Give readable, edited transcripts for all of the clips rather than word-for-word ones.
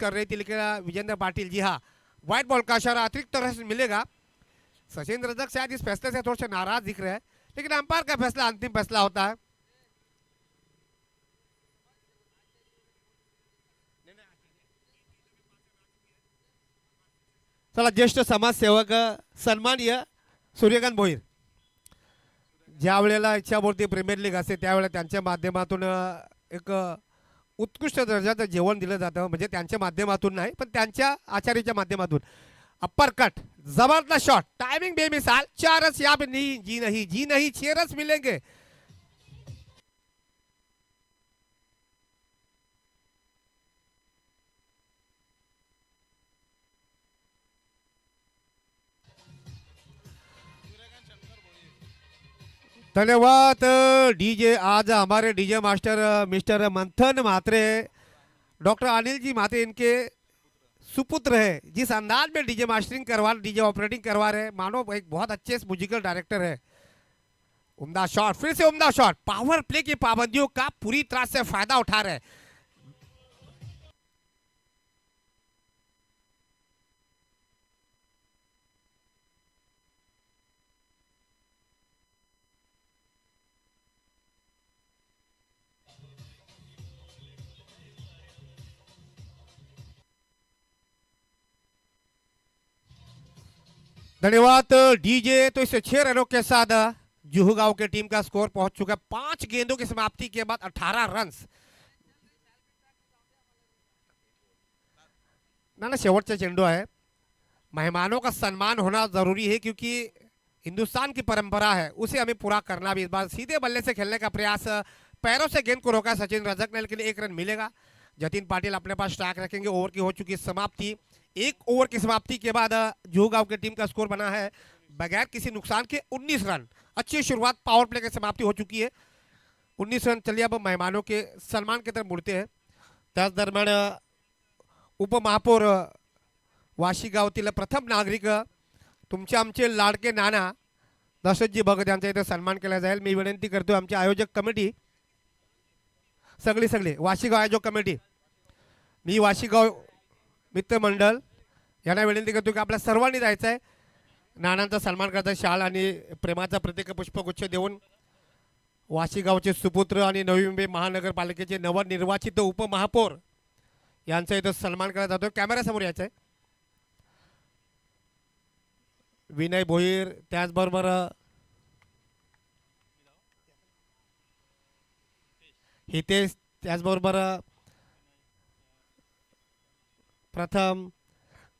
कर रही थी, लेकिन विजेंद्र पाटिल जी हाँ व्हाइट बॉल का इशारा, अतिरिक्त रन मिलेगा। सचिन रजक शायद इस फैसले से थोड़ा सा नाराज दिख रहे हैं, लेकिन अंपायर का फैसला अंतिम फैसला होता है। चला ज्येष्ठ समाजसेवक सन्माननीय सूर्यकांत भोईर, ज्या वेळेला इच्छापूर्ती प्रीमियर लीग असते त्यावेळेला त्यांच्या माध्यमातून एक उत्कृष्ट दर्जाचं जेवण दिलं जातं, म्हणजे त्यांच्या माध्यमातून नाही पण त्यांच्या आचार्याच्या माध्यमातून। अप्पर कट, जबरदस्त शॉट, टाइमिंग बेमिसाल, 4 रन यहाँ पे नहीं, जी नहीं 6 रन मिलेंगे। धन्यवाद डीजे। आज हमारे डीजे मास्टर मिस्टर मंथन म्हात्रे, डॉक्टर अनिल जी म्हात्रे इनके सुपुत्र है। जिस अंदाज में डीजे मास्टरिंग करवा, डीजे ऑपरेटिंग करवा रहे, मानो एक बहुत अच्छे म्यूजिकल डायरेक्टर है। उम्दा शॉट, फिर से उम्दा शॉट, पावर प्ले की पाबंदियों का पूरी तरह से फायदा उठा रहे। धन्यवाद डीजे। तो इसे 6 रनों के साथ जुहू गांव के टीम का स्कोर पहुंच चुका है। 5 गेंदों की समाप्ति के बाद 18 रन। ना शेवटचा चेंडू है। मेहमानों का सम्मान होना जरूरी है, क्योंकि हिंदुस्तान की परंपरा है, उसे हमें पूरा करना भी। इस बार सीधे बल्ले से खेलने का प्रयास, पैरों से गेंद को रोका सचिन रजक ने, लेकिन 1 रन मिलेगा। जतिन पाटिल अपने पास स्ट्राइक रखेंगे। ओवर की हो चुकी समाप्ति। 1 ओवर की समाप्ति के बाद जुहू गांव की टीम का स्कोर बना है बगैर किसी नुकसान के 19 रन। अच्छी शुरुआत, पावर प्ले की समाप्ति हो चुकी है, 19 रन। चलिए अब मेहमानों के सम्मान की तरफ मुड़ते हैं। त्याच दरम्यान उपमहापौर वाशी गावातील प्रथम नागरिक तुमचे आमचे लाडके नाना दशरथजी भगत यांचा इथे सन्मान केला जाईल। मी विनंती करतो आमची आयोजक कमिटी, सगळी वाशीगाव आयोजक कमिटी, मी वाशीगाव मित्र मंडळ यांना विनंती करतो की आपल्या सर्वांनी जायचं आहे, नानांचा सन्मान करायचा। शाल आणि प्रेमाचा प्रतीक पुष्पगुच्छ देऊन वाशीगावचे सुपुत्र आणि नवी मुंबई महानगरपालिकेचे नवनिर्वाचित उपमहापौर यांचा इथं सन्मान केला जातो। कॅमेऱ्यासमोर यायचं आहे। विनय भोईर, त्याचबरोबर हितेश, त्याचबरोबर प्रथम।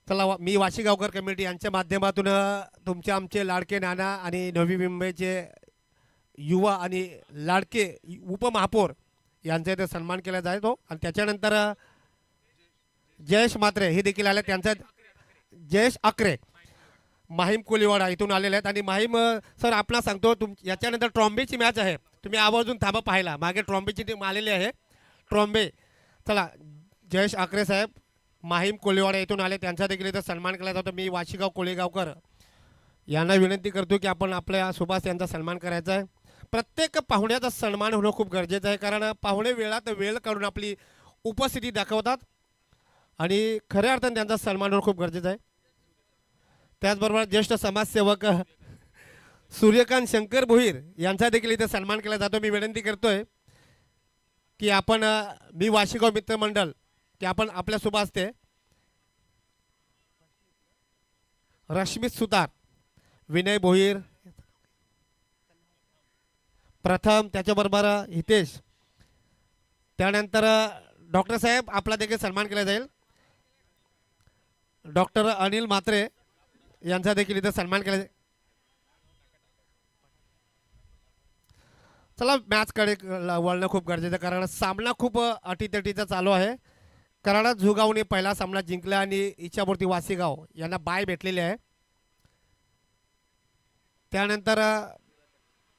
चला मी वाशीगावकर कमिटी यांच्या माध्यमातून तुमचे आमचे लाडके नाना आणि नवी मुंबईचे युवा आणि लाडके उपमहापौर यांचा इथे सन्मान केला जातो। आणि त्याच्यानंतर जयेश म्हात्रे हे देखील आले, त्यांचा जयेश अकरे माहीम कोलीवाडा इथून आलेले आहेत। आणि माहीम सर आपला सांगतो याच्यानंतर ट्रॉम्बेची मॅच आहे, तुम्ही आवर्जून थांबा पाहायला। मागे ट्रॉम्बेची टीम आलेली आहे, ट्रॉम्बे। चला जयेश अकरे साहेब माहीम कोलीवाडा इथून आले, त्यांचा देखील इथं सन्मान केला जातो। मी वाशीगाव कोळेगावकर यांना विनंती करतो की आपण आपल्या सुभाष यांचा सन्मान करायचा आहे। प्रत्येक पाहुण्याचा सन्मान होणं खूप गरजेचं आहे, कारण पाहुणे वेळात वेळ काढून आपली उपस्थिती दाखवतात आणि खऱ्या अर्थाने त्यांचा सन्मान होणं खूप गरजेचं आहे। त्याचबरोबर ज्येष्ठ समाजसेवक सूर्यकांत शंकर भोईर यांचा देखील इथे सन्मान केला जातो। मी विनंती करतोय की आपण, मी वाशीगाव मित्र मंडळ, की आपण आपल्या सोबत असते रश्मित सुतार, विनय भोईर प्रथम, त्याच्याबरोबर हितेश, त्यानंतर डॉक्टर साहेब आपला देखील सन्मान केला जाईल। डॉक्टर अनिल म्हात्रे यांचा देखील इथे सन्मान केला जाईल। चला मॅचकडे वळणं खूप गरजेचं, कारण सामना खूप अटीतटीचा चालू आहे। कराडा झुगावने पहिला सामना जिंकला आणि इच्छापूर्ती वासीगाव यांना बाय भेटलेली आहे। त्यानंतर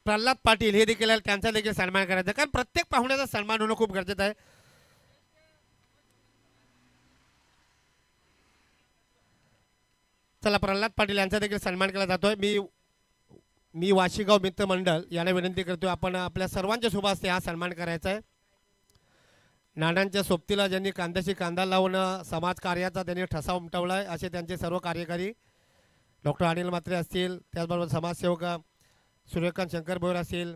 प्रल्हाद पाटील हे देखील, त्यांचा देखील सन्मान करायचा, कारण प्रत्येक पाहुण्याचा सन्मान होणं खूप गरजेचं आहे। चला प्रल्हाद पाटील यांचा देखील सन्मान केला जातोय। मी वाशीगाव मित्र मंडळ यांना विनंती करतो आपण आपल्या सर्वांच्या सोबत हा सन्मान करायचा आहे। नानांच्या सोबतीला ज्यांनी कांद्याशी कांदा लावून समाजकार्याचा त्यांनी ठसा उमटवला आहे असे त्यांचे सर्व कार्यकारी डॉक्टर अनिल म्हात्रे असतील, त्याचबरोबर समाजसेवक सूर्यकांत शंकर भोयर असतील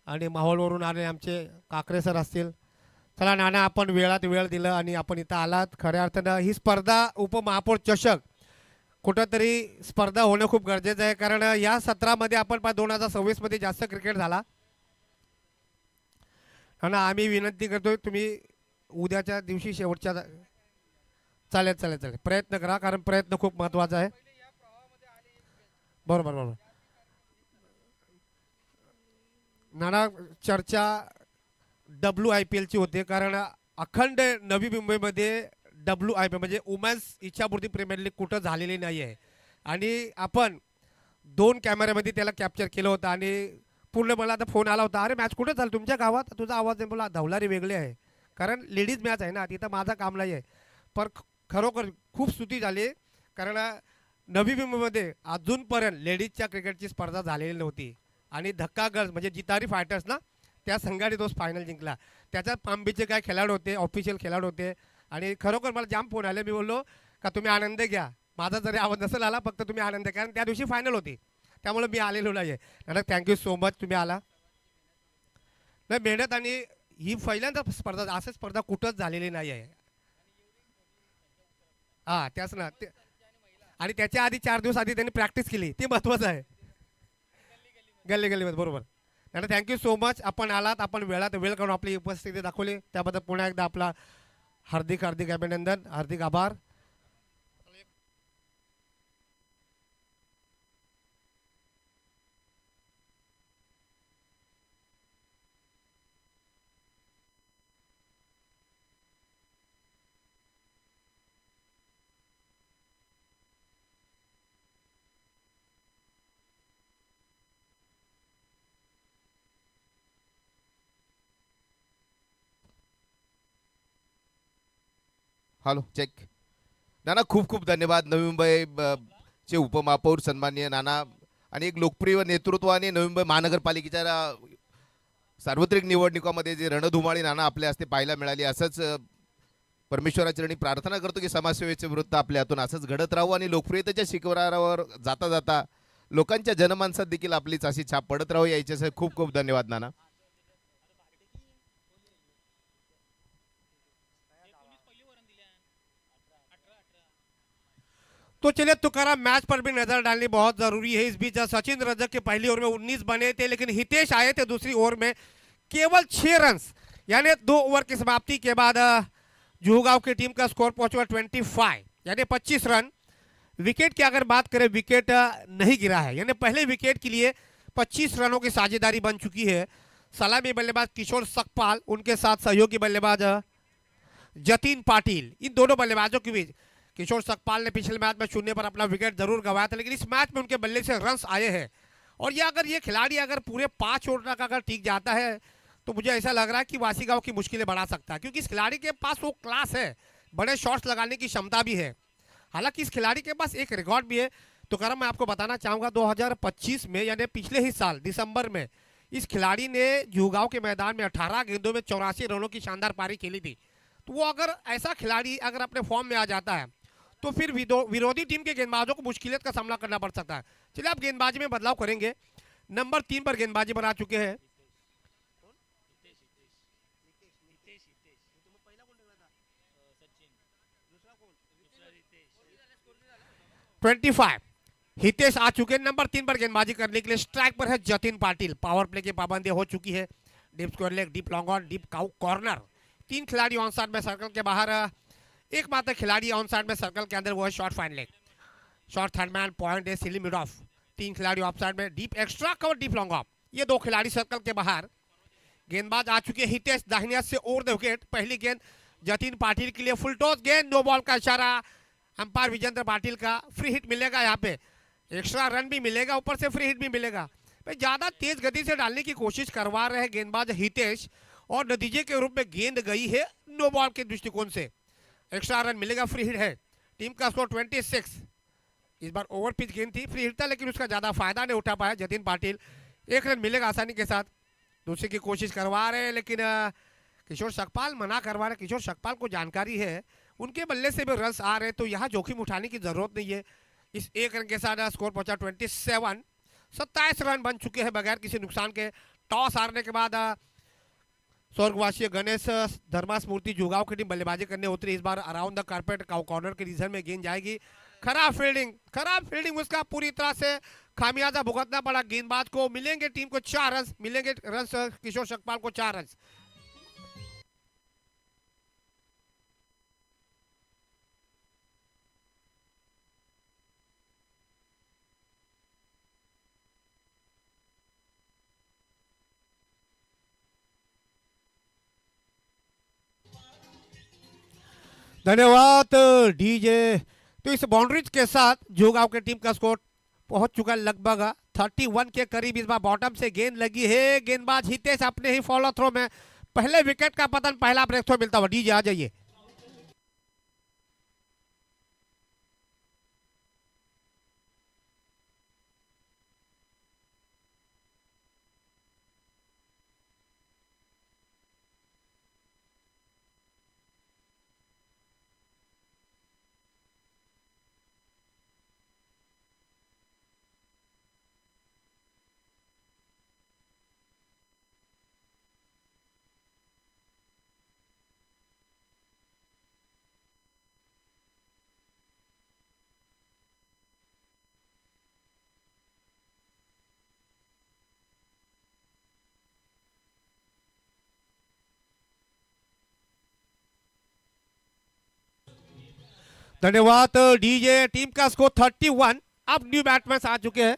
आणि माहोलवरून आले आमचे काकरे सर असतील. चला नाना, आपण वेळात वेळ दिलं आणि आपण इथं आलात. खऱ्या अर्थानं ही स्पर्धा उपमहापौर चषक कुठंतरी स्पर्धा होणं खूप गरजेचं आहे, कारण या सत्रामध्ये आपण 2026मध्ये जास्त क्रिकेट झाला. आणि आम्ही विनंती करतोय तुम्ही उद्याच्या दिवशी शेवटच्या चालेल चालेल चालेल प्रयत्न करा, कारण प्रयत्न खूप महत्त्वाचा आहे. बरोबर बरोबर नाना, चर्चा WIPLची होते, कारण अखंड नवी मुंबईमध्ये WIPL म्हणजे वुमेन्स इच्छापूर्ती प्रीमियर लीग कुठं झालेली नाही आहे. आणि आपण 2 कॅमेऱ्यामध्ये त्याला कॅप्चर केलं होतं आणि पूर्ण मला आता फोन आला होता, अरे मॅच कुठं झालं तुमच्या गावात, तुझा आवाज नाही. बोला धवलारी वेगळे आहे, कारण लेडीज मॅच आहे ना, तिथं माझं काम नाही आहे. पण खरोखर खूप स्तुती झाली, कारण नवी मुंबईमध्ये अजूनपर्यंत लेडीजच्या क्रिकेटची स्पर्धा झालेली नव्हती. आणि धक्का गर्ल्स म्हणजे जितारी फायटर्स ना, त्या संघाने तो फायनल जिंकला. त्याच्यात पांबीचे काय खेळाडू होते, ऑफिशियल खेळाडू होते. आणि खरोखर मला जाम फोन आले. मी बोललो का तुम्ही आनंद घ्या, माझा जरी आवाज नसेल आला, फक्त तुम्ही आनंद घ्या, कारण त्या दिवशी फायनल होती, त्यामुळे मी आलेलो नाही आहे. आणि थँक्यू सो मच तुम्ही आला. नाही मेहनत, आणि ही पहिल्यांदा स्पर्धा, असं स्पर्धा कुठंच झालेली नाही आहे. हां त्याच ना ते, आणि त्याच्या आधी 4 दिवस आधी त्यांनी प्रॅक्टिस केली, ते महत्त्वाचं आहे. गल्ली गल्लीमध्ये बरोबर. आणि थँक्यू सो मच, आपण आलात, आपण वेळात वेळ काढून आपली उपस्थिती दाखवली, त्याबद्दल पुन्हा एकदा आपला हार्दिक हार्दिक अभिनंदन, हार्दिक आभार. Hello check. नाना खूप खूप धन्यवाद. नवी मुंबई चे उपमहापौर सन्माननीय नाना आणि एक लोकप्रिय नेतृत्वाने नवी मुंबई महानगरपालिकेच्या सार्वत्रिक निवडणुकामध्ये जे रणधुमाळी नाना आपल्या हस्ते पाहायला मिळाली. असंच परमेश्वराचरणी प्रार्थना करतो की समाजसेवेचे वृत्त आपल्या हातून असंच घडत राहू आणि लोकप्रियतेच्या शिखरावर जाता जाता लोकांच्या जनमानसात देखील आपलीच अशी छाप पडत राहू. याच्यासाठी खूप खूप धन्यवाद नाना. तो चलिए तुकाराम, मैच पर भी नजर डालनी बहुत जरूरी है. इस बीच सचिन रजक के पहली ओवर में 19 बने थे, लेकिन हितेश आए थे दूसरी ओवर में केवल 6 रन, यानी 2 ओवर की समाप्ति के बाद जुहू की टीम का स्कोर पहुंचा 25, यानी 25 रन. विकेट की अगर बात करें, विकेट नहीं गिरा है, यानी पहले विकेट के लिए 25 रनों की साझेदारी बन चुकी है. सलामी बल्लेबाज किशोर सकपाल, उनके साथ सहयोगी बल्लेबाज जतीन पाटिल, इन दोनों बल्लेबाजों के बीच किशोर सकपाल ने पिछले मैच में 0 पर अपना विकेट जरूर गंवाया था, लेकिन इस मैच में उनके बल्ले से रन्स आए हैं. और ये खिलाड़ी अगर पूरे 5 ओवर तक अगर टिक जाता है, तो मुझे ऐसा लग रहा है कि वासीगांव की मुश्किलें बढ़ा सकता है, क्योंकि इस खिलाड़ी के पास वो क्लास है, बड़े शॉट्स लगाने की क्षमता भी है. हालांकि इस खिलाड़ी के पास एक रिकॉर्ड भी है. तो करम, मैं आपको बताना चाहूँगा 2025 में, यानी पिछले ही साल दिसंबर में, इस खिलाड़ी ने जुहू के मैदान में 18 गेंदों में 84 रनों की शानदार पारी खेली थी. तो वो अगर ऐसा खिलाड़ी अगर अपने फॉर्म में आ जाता है, तो फिर विरोधी टीम के गेंदबाजों को मुश्किलियत का सामना करना पड़ सकता है. चलिए आप गेंदबाजी में बदलाव करेंगे. नंबर 3 पर गेंदबाजी बना चुके हैं 25 हितेश आ चुके हैं. नंबर 3 पर गेंदबाजी करने के लिए स्ट्राइक पर है जतिन पाटिल. पावर प्ले की पाबंदी हो चुकी है. Deep square leg, deep long on, deep cow corner. 3 खिलाड़ी ऑन साइड में सर्कल के बाहर, एकमात्र खिलाड़ी ऑन साइड में सर्कल के अंदर, वो है short fine leg. Short third man, point है सिली मिड ऑफ. 3 खिलाड़ी ऑफ साइड में, deep extra cover, deep long off. ये 2 खिलाड़ी सर्कल के बाहर. गेंदबाज आ चुके हितेश दाहिनी से ओवर द विकेट. पहली गेंद जतिन पाटिल के लिए, फुल टॉस गेंद, नो बॉल का इशारा अंपायर विजेंद्र पाटिल का. फ्री हिट मिलेगा, यहाँ पे एक्स्ट्रा रन भी मिलेगा, ऊपर से फ्री हिट भी मिलेगा. भाई ज्यादा तेज गति से डालने की कोशिश करवा रहे हैं गेंदबाज हितेश, और नतीजे के रूप में गेंद गई है नो बॉल के दृष्टिकोण से. एक्स्ट्रा रन मिलेगा, फ्री हिट है. टीम का स्कोर 26. इस बार ओवर पिच गेंद थी, फ्री हिट था, लेकिन उसका ज्यादा फायदा नहीं उठा पाया जतिन पाटिल. 1 रन मिलेगा आसानी के साथ. दूसरे की कोशिश करवा रहे हैं, लेकिन किशोर सकपाल मना करवा रहे, किशोर सकपाल को जानकारी है उनके बल्ले से भी रन आ रहे, तो यहाँ जोखिम उठाने की जरूरत नहीं है। इस एक रन के साथ स्कोर पहुंचा 27, 27 रन बन चुके हैं बगैर किसी नुकसान के। टॉस हारने के बाद स्वर्गवासी गणेश धर्मास्मूर्ति जुगांव की टीम बल्लेबाजी करने उतरी। इस बार अराउंड द कारपेट कॉर्नर के रीजन में गेंद जाएगी। खराब फील्डिंग उसका पूरी तरह से खामियाजा भुगतना पड़ा गेंदबाज को। मिलेंगे टीम को 4 रन, मिलेंगे रन किशोर सकपाल को 4 रन। धन्यवाद डीजे। तो इस बाउंड्रीज के साथ जोगांव की टीम का स्कोर पहुंच चुका लगभग 31 के करीब। इस बार बॉटम से गेंद लगी है, गेंदबाज हितेश अपने ही फॉलो थ्रो में पहले विकेट का पतन, पहला ब्रेक थ्रो मिलता हुआ। डीजे आ जाइए। धन्यवाद डीजे। टीम का स्कोर 31। अब न्यू बैट्समैन आ चुके हैं।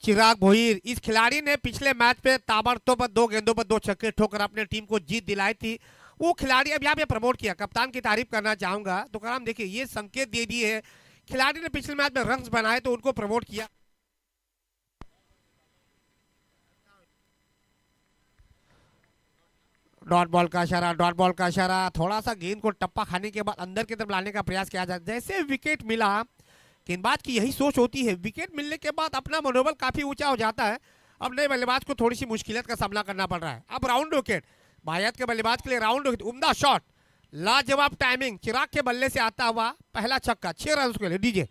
चिराग भोईर, इस खिलाड़ी ने पिछले मैच पे ताबड़तोड़ 2 गेंदों पर 2 छक्के ठोकर अपने टीम को जीत दिलाई थी। वो खिलाड़ी अब यहाँ पे प्रमोट किया। कप्तान की तारीफ करना चाहूंगा। तो कराम देखिए, ये संकेत दे दिए है खिलाड़ी ने पिछले मैच में रन्स बनाए तो उनको प्रमोट किया। डॉट बॉल का इशारा, थोड़ा सा गेंद को टप्पा खाने के बाद अंदर की तरफ लाने का प्रयास किया जाए। जैसे विकेट मिला, गेंदबाज की यही सोच होती है, विकेट मिलने के बाद अपना मनोबल काफी ऊंचा हो जाता है। अब नए बल्लेबाज को थोड़ी सी मुश्किलात का सामना करना पड़ रहा है। अब राउंड विकेट भायत के बल्लेबाज के लिए, राउंड विकेट, उम्दा शॉट, लाजवाब टाइमिंग, चिराग के बल्ले से आता हुआ पहला छक्का, 6 रन के लिए। डीजे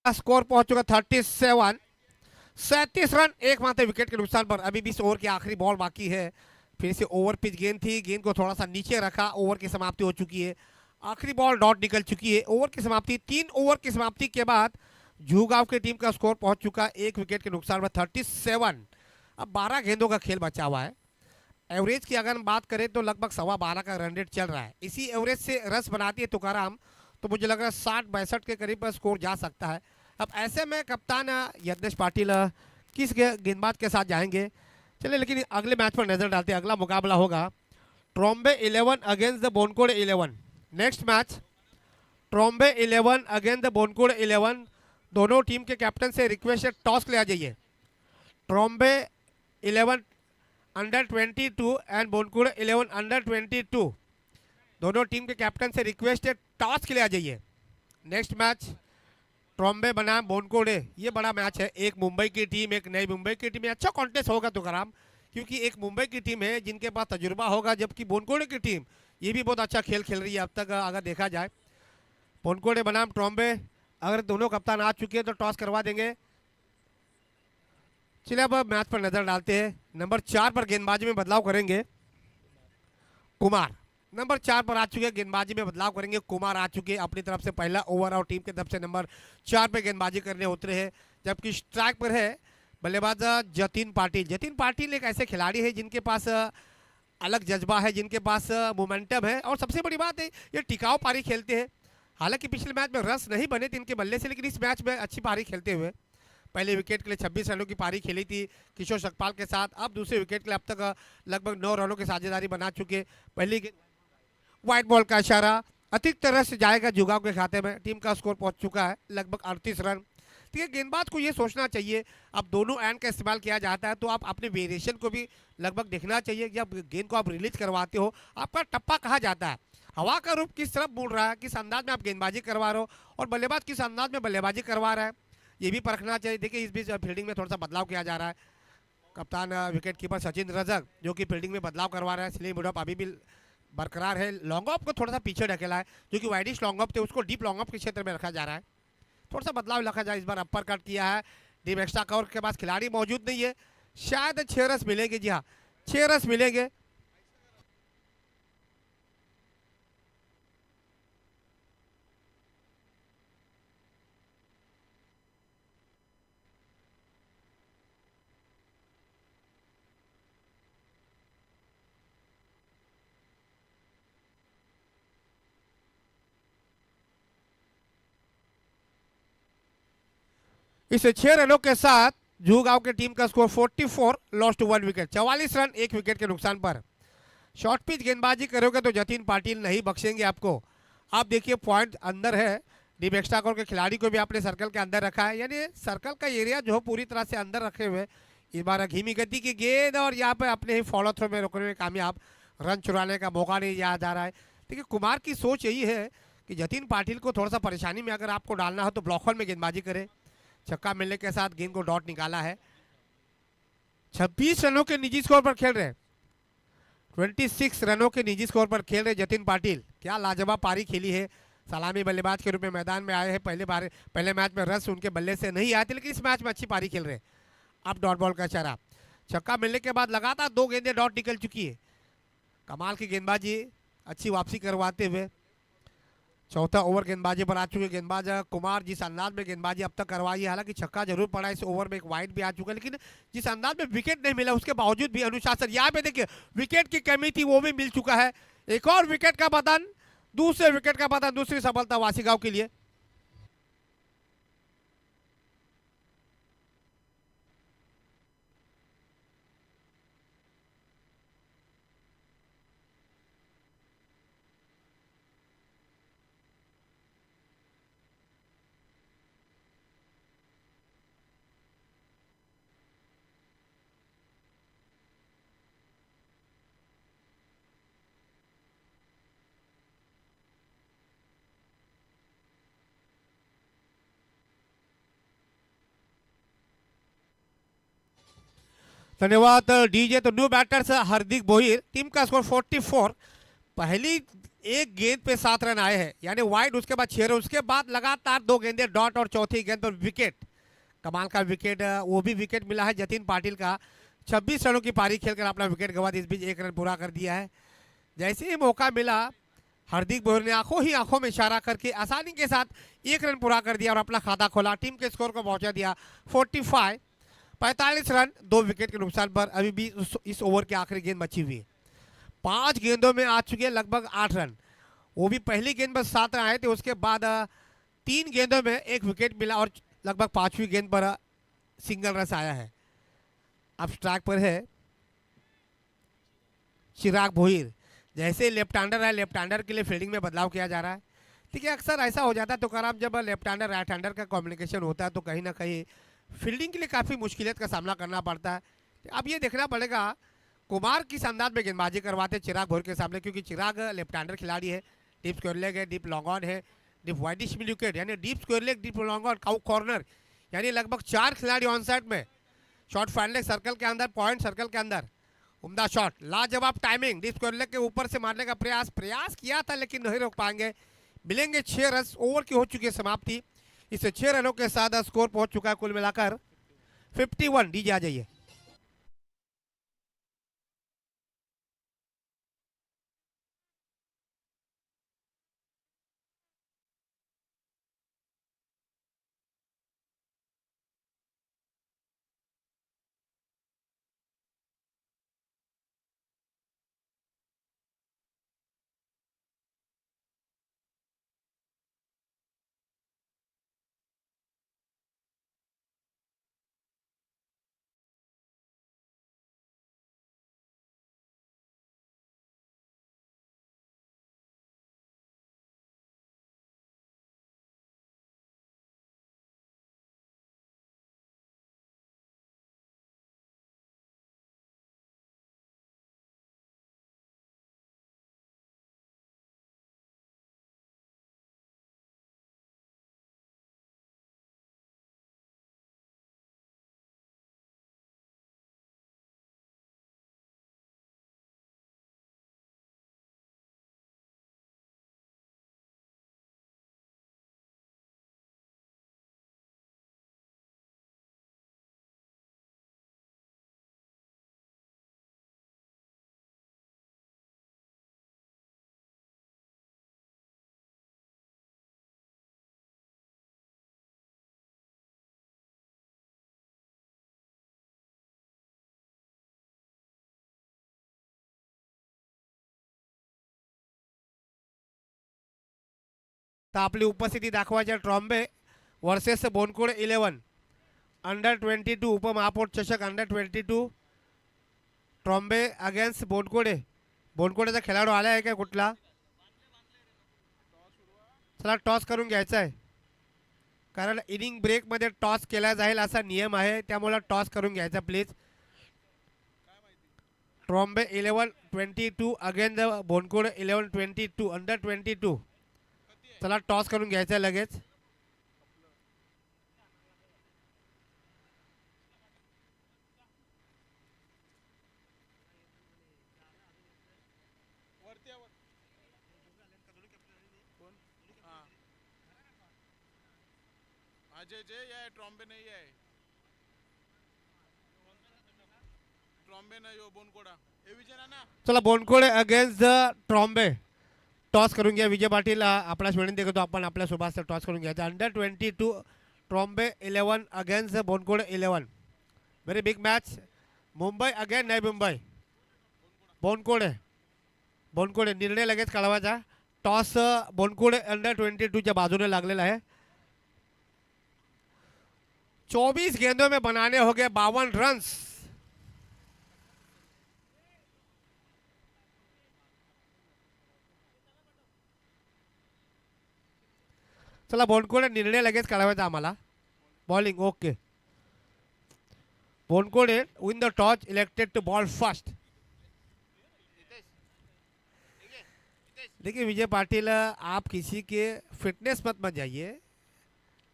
स्कोर पहुंच चुका 37, 37 रन एकमात्र विकेट के नुकसान पर। अभी 20 ओवर की आखिरी बॉल बाकी है। फिर से ओवर पिच गेंद थी, गेंद को थोड़ा सा नीचे रखा। ओवर की समाप्ति हो चुकी है, आखिरी बॉल डॉट निकल चुकी है। ओवर की समाप्ति, 3 ओवर की समाप्ति के बाद जुगांव की टीम का स्कोर पहुंच चुका 1 विकेट के नुकसान पर 37। अब 12 गेंदों का खेल बचा हुआ है। एवरेज की अगर हम बात करें तो लगभग 12.25 का रन रेट चल रहा है। इसी एवरेज से रस बनाती है तुकाराम, तो मुझे लग रहा है 60-62 के करीब पर स्कोर जा सकता है। अब ऐसे में कप्तान यज्ञेश पाटिल किस गेंदबाज के साथ जाएंगे, चलिए लेकिन अगले मैच पर नजर डालते हैं। अगला मुकाबला होगा Trombay 11 against the Bonkode 11। Next match Trombay 11 against the Bonkode 11। दोनों टीम के कैप्टन से रिक्वेस्ट है टॉस ले आ जाइए। Trombay 11 under 22 and Bonkode 11 under 22, दोनों टीम के कैप्टन से रिक्वेस्ट है टॉस के लिए आ जाइए। नेक्स्ट मैच ट्रॉम्बे बनाम बोनकोड़े, ये बड़ा मैच है। एक मुंबई की टीम, एक नई मुंबई की टीम। अच्छा कॉन्टेस्ट होगा तुकाराम, क्योंकि एक मुंबई की टीम है जिनके पास तजुर्बा होगा, जबकि बोनकोड़े की टीम ये भी बहुत अच्छा खेल खेल रही है अब तक अगर देखा जाए। बोनकोड़े बनाम ट्रॉम्बे, अगर दोनों कप्तान आ चुके हैं तो टॉस करवा देंगे। चलिए अब मैच पर नजर डालते हैं। नंबर 4 पर गेंदबाजी में बदलाव करेंगे कुमार। नंबर 4 पर आ चुके, गेंदबाजी में बदलाव करेंगे कुमार आ चुके अपनी तरफ से पहला ओवर, और टीम की तरफ से नंबर 4 पे गेंदबाजी करने उतरे हैं। जबकि स्ट्राइक पर है बल्लेबाज जतिन पाटिल। जतिन पाटिल एक ऐसे खिलाड़ी है जिनके पास अलग जज्बा है, जिनके पास मोमेंटम है, और सबसे बड़ी बात है ये टिकाऊ पारी खेलते हैं। हालांकि पिछले मैच में रस नहीं बने थे इनके बल्ले से, लेकिन इस मैच में अच्छी पारी खेलते हुए पहले विकेट के लिए 26 रनों की पारी खेली थी किशोर सकपाल के साथ। अब दूसरे विकेट के लिए अब तक लगभग 9 रनों की साझेदारी बना चुके। पहली व्हाइट बॉल का इशारा, अतिरिक्त रस जाएगा जुगांव के खाते में। टीम का स्कोर पहुंच चुका है लगभग 38 रन। ठीक है, गेंदबाज को ये सोचना चाहिए, अब दोनों एंड का इस्तेमाल किया जाता है तो आप अपने वेरिएशन को भी लगभग देखना चाहिए। जब गेंद को आप रिलीज करवाते हो आपका टप्पा कहाँ जाता है। हवा का रुख किस तरफ मुड़ रहा है, किस अंदाज में आप गेंदबाजी करवा रहे हो और बल्लेबाज किस अंदाज में बल्लेबाजी करवा रहा है, ये भी परखना चाहिए। देखिए इस बीच फील्डिंग में थोड़ा सा बदलाव किया जा रहा है। कप्तान विकेट कीपर सचिन रजक जो कि फील्डिंग में बदलाव करवा रहा है। स्लिम मिडअप अभी भी बरकरार है। लॉन्ग ऑफ को थोड़ा सा पीछे ढकेला है, जो कि वाइडिश लॉन्ग ऑफ थे उसको डीप लॉन्ग ऑफ के क्षेत्र में रखा जा रहा है। थोड़ा सा बदलाव रखा जाए। इस बार अपर कट किया है। डीप एक्स्ट्रा कवर के पास खिलाड़ी मौजूद नहीं है। शायद 6 रन मिलेंगे। जी हाँ, 6 रन मिलेंगे। इस 6 रनों के साथ जू गांव की टीम का score 44, lost 1 wicket. 44 run 1 wicket के नुकसान पर। शॉर्ट पिच गेंदबाजी करोगे तो जतिन पाटिल नहीं बख्शेंगे आपको। आप देखिए पॉइंट अंदर है। डीप एक्स्ट्रा कोर के खिलाड़ी को भी आपने सर्कल के अंदर रखा है, यानी सर्कल का एरिया जो पूरी तरह से अंदर रखे हुए। इस बार धीमी गति की गेंद और यहाँ पे अपने ही फॉलो थ्रो में रोकने में कामयाब। रन चुराने का मौका नहीं दिया जा रहा है। देखिए कुमार की सोच यही है कि जतिन पाटिल को थोड़ा सा परेशानी में अगर आपको डालना हो तो ब्लॉक होल में गेंदबाजी करें। छक्का मिलने के साथ गेंद को डॉट निकाला है। 26 रनों के निजी स्कोर पर खेल रहे 26 रनों के निजी स्कोर पर खेल रहे जतिन पाटिल। क्या लाजवाब पारी खेली है। सलामी बल्लेबाज के रूप में मैदान में आए हैं। पहले मैच में रस उनके बल्ले से नहीं आए थे, लेकिन इस मैच में अच्छी पारी खेल रहे। अब डॉट बॉल का इशारा। छक्का मिलने के बाद लगातार 2 गेंदें डॉट निकल चुकी है। कमाल की गेंदबाजी, अच्छी वापसी करवाते हुए चौथा ओवर गेंदबाजी पर आ चुके गेंदबाज कुमार। जिस अंदाज में गेंदबाजी अब तक करवाई है, हालांकि छक्का जरूर पड़ा इस ओवर में, एक वाइड भी आ चुका है, लेकिन जिस अंदाज में विकेट नहीं मिला उसके बावजूद भी अनुशासन। यहाँ पे देखिए विकेट की कमी थी, वो भी मिल चुका है। एक और विकेट का बदन, दूसरे विकेट का बदन, दूसरी सफलता वासीगांव के लिए। धन्यवाद डीजे। तो न्यू बैटर्स हार्दिक बोहिर, टीम का स्कोर 44। पहली एक गेंद पे 7 रन आए हैं, यानी वाइड, उसके बाद 6 रन, उसके बाद लगातार 2 गेंदें डॉट और चौथी गेंद पर विकेट। कमाल का विकेट, वो भी विकेट मिला है जतिन पाटिल का। 26 रनों की पारी खेलकर अपना विकेट गंवा दी। इस बीच 1 रन पूरा कर दिया है। जैसे ही मौका मिला हार्दिक बोहिर ने आंखों में इशारा करके आसानी के साथ 1 रन पूरा कर दिया और अपना खाता खोला। टीम के स्कोर को पहुंचा दिया 45। 45 रन 2 विकेट के नुकसान पर। अभी भी इस ओवर की आखिरी गेंद बची हुई है। 5 गेंदों में आ चुके हैं लगभग 8 रन। वो भी पहली गेंद पर 7 रन आए थे, उसके बाद 3 गेंदों में 1 विकेट मिला और लगभग 5वीं गेंद पर सिंगल रन आया है। अब स्ट्राइक पर है चिराग भोईर। जैसे लेफ्ट हैंडर है, लेफ्ट हैंडर के लिए फील्डिंग में बदलाव किया जा रहा है। देखिए अक्सर ऐसा हो जाता है तो कराम, जब लेफ्ट हैंडर राइट हैंडर का कॉम्बिनेशन होता है तो कहीं ना कहीं फील्डिंग के लिए काफ़ी मुश्किलात का सामना करना पड़ता है। अब ये देखना पड़ेगा कुमार किस अंदाज में गेंदबाजी करवाते चिराग भोर के सामने, क्योंकि चिराग लेफ्ट हैंडर खिलाड़ी है। डीप स्क्वायर लेग है, डीप लॉन्ग ऑन है, डीप वाइडिश मिड विकेट, यानी deep square leg, deep long on, cow corner, यानी लगभग 4 खिलाड़ी ऑन साइड में। शॉट फाइनल सर्कल के अंदर, पॉइंट सर्कल के अंदर। उम्दा शॉट, लाजवाब टाइमिंग। डीप स्क्वायर लेग के ऊपर से मारने का प्रयास किया था लेकिन नहीं रोक पाएंगे। मिलेंगे 6 रन। ओवर की हो चुकी है समाप्ति। इस 6 रनों के साथ स्कोर पहुंच चुका है कुल मिलाकर 51। डीजे आ जाइए। तर आपली उपस्थिती दाखवायची आहे. ट्रॉम्बे वर्सेस बोनकुळे 11 अंडर 22 उपमहापौर चषक अंडर 22. ट्रॉम्बे अगेन्स्ट बोनकुळे. बोनकुळेचा खेळाडू आला आहे का कुठला? चला टॉस करून घ्यायचा आहे, कारण इनिंग ब्रेकमध्ये टॉस केला जाईल असा नियम आहे, त्यामुळे टॉस करून घ्यायचा please. Trombay 11-22 again the Bonkode 11-22 under 22. चला टॉस करून घ्यायचा आहे लगेच. अजय जे या ट्रॉम्बे नहीं है, ट्रॉम्बे नहीं हो बोनकोडा ए विजय नाना. चला बोनकुळे अगेन्स्ट द ट्रॉम्बे. टॉस करून घ्या विजय पाटील. आपल्यास विनंती करतो आपण आपल्यासोबत टॉस करून घ्यायचा. Under 22 Trombay 11 against the Bonkode 11. Very big match. Mumbai again Navi Mumbai. बोनकुळे बोनकुळे निर्णय लगेच कळवायचा. टॉस बोनकुळे अंडर 22च्या बाजूने लागलेला आहे. 24 गेंदों में बनाने हो गए 52 रन्स. चला बोनकुळे निर्णय लगेच कळवायचा आम्हाला. Bowling okay. Bonkode win the toss elected to bowl first. देखिए विजय पाटिल, आप किसी के फिटनेस मत जाइए.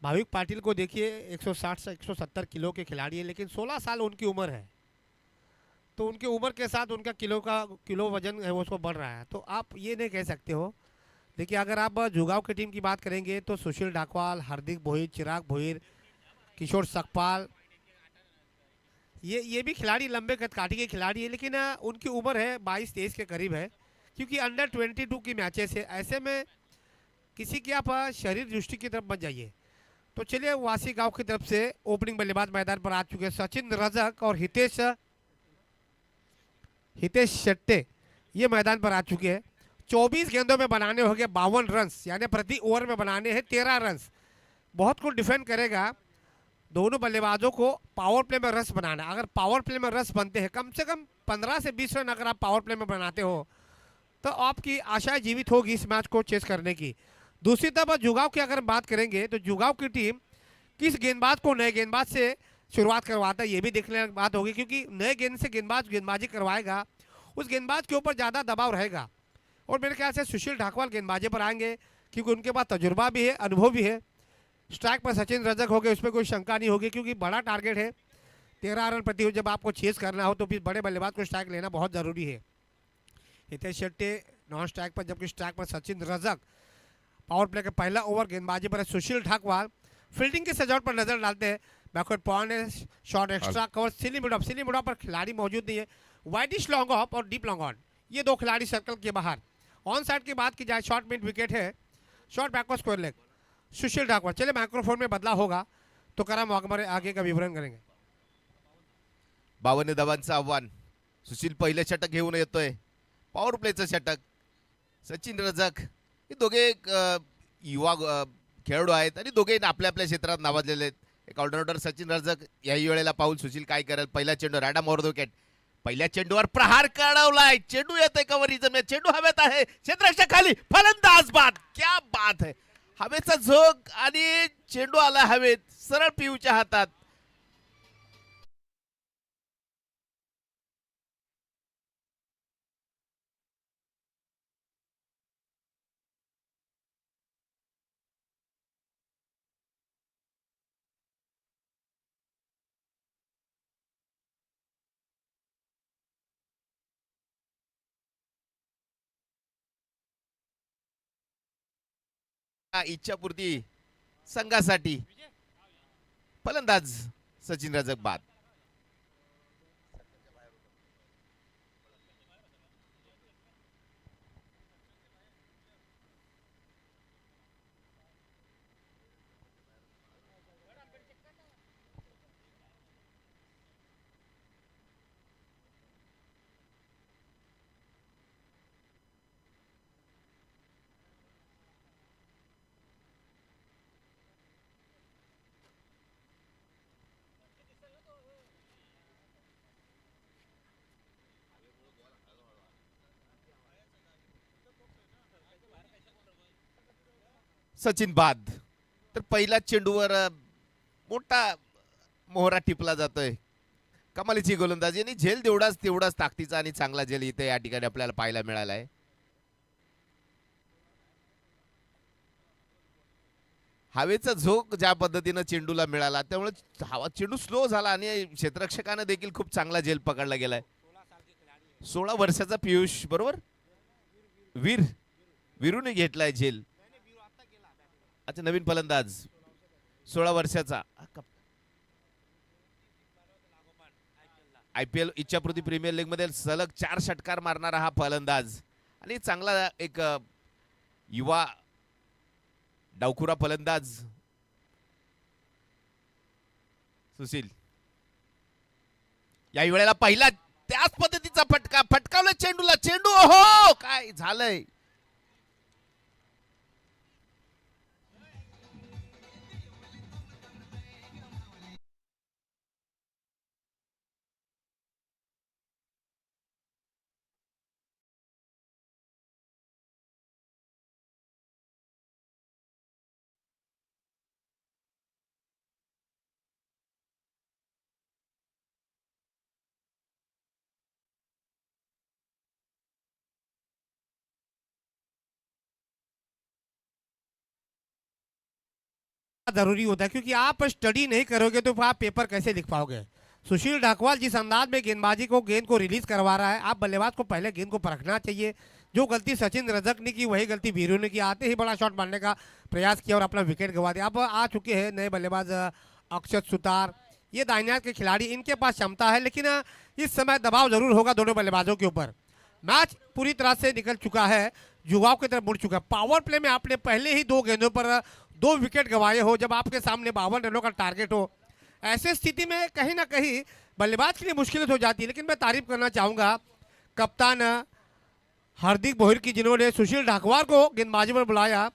भाविक पाटिल को देखिए 160 से 170 किलो के खिलाड़ी है, लेकिन 16 साल उनकी उम्र है. तो उनकी उम्र के साथ उनका किलो वजन है वो उसको बढ़ रहा है. तो आप ये नहीं कह सकते हो. देखिए अगर आप जुगाव की टीम की बात करेंगे तो सुशील ढाकवाल, हार्दिक भोईर, चिराग भोईर, किशोर सकपाल, ये भी खिलाड़ी लंबे कदकाठी के खिलाड़ी है, लेकिन उनकी उम्र है 22-23 के करीब है, क्योंकि अंडर 22 की मैचेस है. ऐसे में किसी की आप शरीर दृष्टि की तरफ मत जाइए. तो चलिए वासी गांव की तरफ से ओपनिंग बल्लेबाज मैदान पर आ चुके हैं सचिन रजक और हितेश शेट्टे, ये मैदान पर आ चुके हैं. 24 गेंदों में बनाने होंगे 52 रन्स, यानी प्रति ओवर में बनाने हैं 13 रन्स. बहुत कुछ डिफेंड करेगा. दोनों बल्लेबाजों को पावर प्ले में रस बनाना. अगर पावर प्ले में रस बनते हैं, कम से कम 15 से 20 रन अगर आप पावर प्ले में बनाते हो, तो आपकी आशाएं जीवित होगी इस मैच को चेस करने की. दूसरी तरफ जुगाव की अगर बात करेंगे तो जुगाव की टीम किस गेंदबाज को नए गेंदबाज से शुरुआत करवाता है, ये भी देखने की बात होगी, क्योंकि नए गेंद से गेंदबाजी करवाएगा, उस गेंदबाज के ऊपर ज़्यादा दबाव रहेगा. और मेरे ख्याल से सुशील ढाकवाल गेंदबाजी पर आएंगे, क्योंकि उनके पास तजुर्बा भी है, अनुभव भी है. स्ट्राइक पर सचिन रजक हो गए, उसमें कोई शंका नहीं होगी, क्योंकि बड़ा टारगेट है 13 रन प्रति. जब आपको चेस करना हो तो फिर बड़े बल्लेबाज को स्ट्राइक लेना बहुत ज़रूरी है. हितेश शेट्टी नॉन स्ट्राइक पर, जबकि स्ट्राइक पर सचिन रजक. पावर प्ले का पहला ओवर गेंदबाजी पर सुशील ढाकवाल. फील्डिंग की सजावट पर नजर डालते हैं. बैकवर्ड पॉइंट है, short extra cover, silly mid off पर खिलाड़ी मौजूद नहीं है. वाइडिश लॉन्ग ऑफ और डीप लॉन्ग ऑन, ये दो खिलाड़ी सर्कल के बाहर. ऑन साइड की बात की जाए, शॉर्ट मिड विकेट है, short backward square leg Sushil Dhakwal. चलिए माइक्रोफोन में बदला होगा तो करा वाघमारे आगे का विवरण करेंगे. 52 धावांचं आव्हान. सुशील पहिले षटक घेऊन येतोय. पॉवर प्लेचं षटक. सचिन रजक हे दोघे युवा खेळाडू आहेत आणि दोघे आपल्या आपल्या क्षेत्रात नावाजलेले आहेत. एक ऑलराऊंडर सचिन रजक याही वेळेला पाऊल सुशील काय करेल. पहिल्या चेंडूवर रॅडम ओव्हर द विकेट. पहिल्या चेंडूवर प्रहार काढवलाय. चेंडू येतोय कव्हर जमीन. चेंडू हवेत आहे, क्षेत्राच्या खाली फलंदाज बाद. क्या बात है. हवेचा झोक आणि चेंडू आला हवेत, सरळ पिऊच्या हातात. इच्छापूर्ती संघासाठी फलंदाज सचिन रजक बाद. सचिन बाद. तर पहिल्या चेंडूवर मोठा मोहरा टिपला जातोय. कमालीची गोलंदाजी आणि झेल तेवढाच ताकदीचा आणि चांगला झेल इथे या ठिकाणी आपल्याला पाहायला मिळाला आहे. हवेचा झोक ज्या पद्धतीनं चेंडूला मिळाला त्यामुळे हवा चेंडू स्लो झाला आणि क्षेत्ररक्षकानं देखील खूप चांगला झेल पकडला गेलाय. 16 वर्षाचा पियुष बरोबर वीरूने घेतलाय झेल. अच्छा नवीन फलंदाज 16 वर्षाचा IPL इच्छापुरती प्रीमियर लीग मध्ये सलग 4 षटकार मारणारा हा फलंदाज आणि चांगला एक युवा डावखुरा फलंदाज सुशील. याही वेळेला पहिला त्याच पद्धतीचा फटका फटकावला चेंडूला. चेंडू हो काय झालंय. जरूरी होता है क्योंकि आप स्टडी नहीं करोगे तो आप पेपर कैसे लिख पाओगे. सुशील ढाकवाल जिस अंदाज में गेंदबाजी को गेंद को रिलीज करवा रहा है, आप बल्लेबाज को पहले गेंद को परखना चाहिए. जो गलती सचिन रजक ने की वही गलती वीरू ने की. आते ही बड़ा शॉट मारने का प्रयास किया और अपना विकेट गंवा दिया. अब आ चुके हैं नए बल्लेबाज अक्षत सुतार. ये दाहिने हाथ के खिलाड़ी, इनके पास क्षमता है लेकिन इस समय दबाव जरूर होगा दोनों बल्लेबाजों के ऊपर. मैच पूरी तरह से निकल चुका है, युवाओं की तरफ मुड़ चुका है. पावर प्ले में आपने पहले ही 2 गेंदों पर 2 विकेट गंवाए हो. जब आपके सामने 52 रनों का टारगेट हो, ऐसे स्थिति में कहीं ना कहीं बल्लेबाज के लिए मुश्किल हो जाती है. लेकिन मैं तारीफ करना चाहूंगा कप्तान हार्दिक बोहिर की, जिन्होंने सुशील ढाकवाल को गेंदबाजी पर बुलाया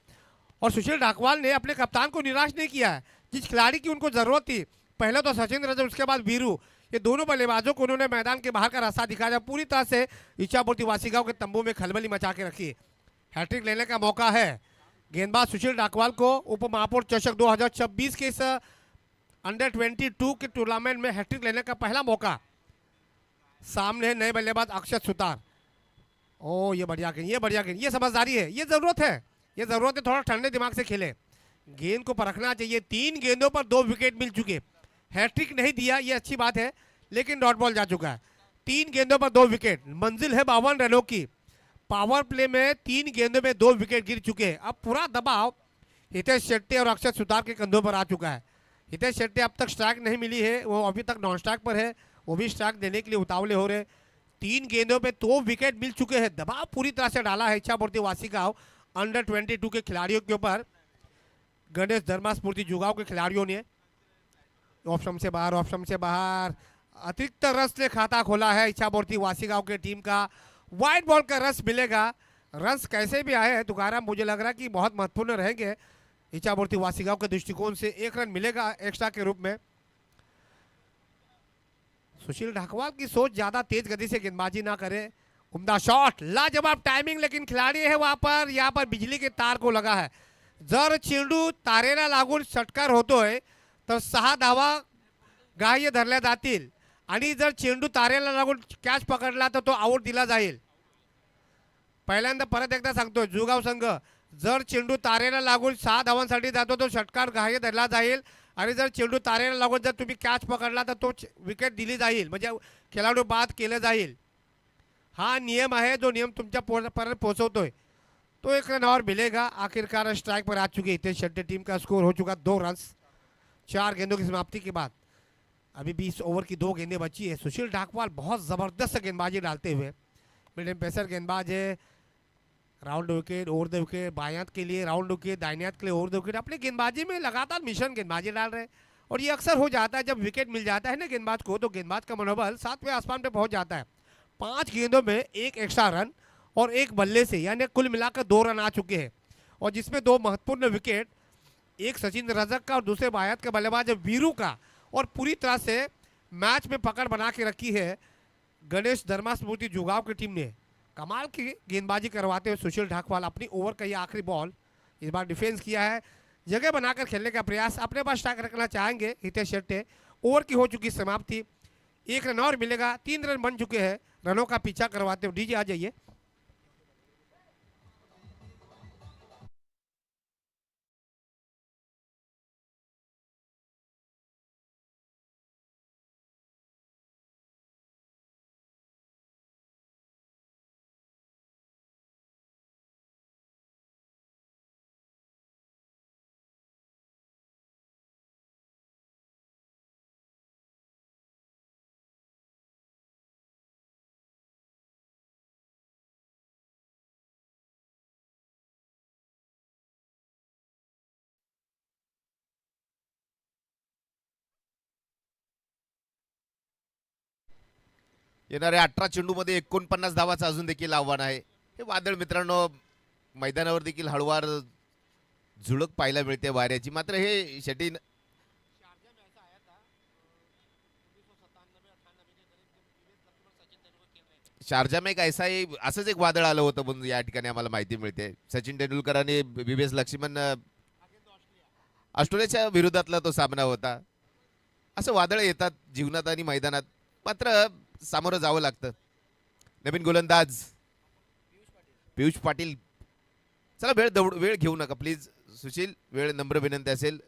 और सुशील ढाकवाल ने अपने कप्तान को निराश नहीं किया है. जिस खिलाड़ी की उनको जरूरत थी, पहले तो सचिन रजक, उसके बाद वीरू, ये दोनों बल्लेबाजों को उन्होंने मैदान के बाहर का रास्ता दिखाया. पूरी तरह से इच्छापुरती वासीगांव के तंबू में खलबली मचा के रखी. हैट्रिक लेने का मौका है गेंदबाज सुशील ढाकवाल को. उप महापौर चषक 2026 के इस अंडर 22 के टूर्नामेंट में हैट्रिक लेने का पहला मौका. सामने है नए बल्लेबाज अक्षत सुतार. ओ ये बढ़िया गेंद, ये बढ़िया गेंद, ये समझदारी है, ये जरूरत है थोड़ा ठंडे दिमाग से खेले. गेंद को परखना चाहिए. 3 गेंदों पर 2 विकेट मिल चुके. हैट्रिक नहीं दिया ये अच्छी बात है, लेकिन डॉट बॉल जा चुका है. 3 गेंदों पर 2 विकेट, मंजिल है 52 रनों की. पावर प्ले में 3 गेंदों में 2 विकेट गिर चुके हैं. अब पूरा दबाव हितेश शेट्टी और अक्षत सुतार के कंधों पर आ चुका है. हितेश शेट्टी अब तक स्ट्राइक नहीं मिली है, वो अभी तक नॉन स्ट्राइक पर है, वो भी स्ट्राइक देने के लिए उतावले हो रहे. 3 गेंदों पे 2 विकेट मिल चुके हैं. दबाव पूरी तरह से डाला है इच्छापुरती वासीगांव अंडर 22 के खिलाड़ियों के ऊपर. गणेश धर्मा स्फूर्ति जुगांव के खिलाड़ियों ने ऑप्शन से बाहर अतिरिक्त रस ने खाता खोला है इच्छापुरती वासीगांव की टीम का. वाइट बॉल का रस मिलेगा. रस कैसे भी आए हैं तुकाराम, मुझे लग रहा है कि बहुत महत्वपूर्ण रहेंगे इच्छापुरती वासीगांव के दृष्टिकोण से. 1 रन मिलेगा एक्स्ट्रा के रूप में. सुशील ढाकवाल की सोच ज्यादा तेज गति से गेंदबाजी ना करे. उम्दा शॉट, लाजवाब टाइमिंग, लेकिन खिलाड़ी है वहां पर, यहाँ पर बिजली के तार को लगा है. जर चेंडू तारेला लागून षटकार होतोय तर 6 धावा ग्राह्य धरल्या जातील आणि जर चेंडू तारेला लागून कॅच पकडला तर तो आउट दिला जाईल. पहिल्यांदा परत एकदा सांगतोय, जुगाव संघ जर चेंडू तारेला लागून 6 धावांसाठी जातो तो षटकार ग्राह्य धरला जाईल आणि जर चेंडू तारेला लागून जर तुम्ही कॅच पकडला तर तो विकेट दिली जाईल, म्हणजे खेळाडू बाद केलं जाईल. हा नियम आहे जो नियम तुमच्या पर्यंत पोहोचवतोय. तो 1 रन और मिलेगा. आखिरकार स्ट्राइक पर आ चुकी हितेश शेट्टी. टीम का स्कोर हो चुका 2 रन 4 गेंदों की समाप्ति के बाद. अभी 20 ओवर की 2 गेंदें बची है. सुशील ढाकवाल बहुत ज़बरदस्त गेंदबाजी डालते हुए मीडियम पेसर गेंदबाज है. Round wicket, over the wicket, बाएं हाथ के लिए राउंड विकेट, दाहिने हाथ के लिए ओवर द विकेट. अपने गेंदबाजी में लगातार मिशन गेंदबाजी डाल रहे हैं और ये अक्सर हो जाता है जब विकेट मिल जाता है ना गेंदबाज को, तो गेंदबाज का मनोबल 7वें आसमान पे पहुंच जाता है. 5 गेंदों में 1 एक्स्ट्रा रन और 1 बल्ले से, यानी कुल मिलाकर 2 रन आ चुके हैं. और जिसमें 2 महत्वपूर्ण विकेट, एक सचिन रजक का और दूसरे बाएं हाथ के बल्लेबाज वीरू का. और पूरी तरह से मैच में पकड़ बना के रखी है गणेश धर्मा स्मृति जुगांव की टीम ने. कमाल की गेंदबाजी करवाते हुए सुशील ढाकवाल अपनी ओवर का ये आखिरी बॉल इस बार डिफेंस किया है, जगह बनाकर खेलने का प्रयास, अपने पास स्ट्राइक रखना चाहेंगे हितेश शेट्टी। ओवर की हो चुकी समाप्ति, 1 रन और मिलेगा, 3 रन बन चुके हैं, रनों का पीछा करवाते हुए। डीजे आ जाइए। येणाऱ्या 18 चेंडूमध्ये 49 धावाचं अजून देखील आव्हान आहे. हे वादळ मित्रांनो मैदानावर देखील हळूवार झुळक पाहायला मिळते वाऱ्याची. मात्र हे शेट्टी शारजा में एक ऐसा ही असंच एक वादळ आलं होतं म्हणून या ठिकाणी आम्हाला माहिती मिळते. सचिन तेंडुलकर आणि विवेस लक्ष्मण ऑस्ट्रेलियाच्या विरोधातला तो सामना होता. असं वादळ येतात जीवनात आणि मैदानात, मात्र सामोरं जावं लागतं. नवीन गोलंदाज पियुष पाटील. चला वेळ घेऊ नका प्लीज सुशील, वेळ नम्र विनंती असेल.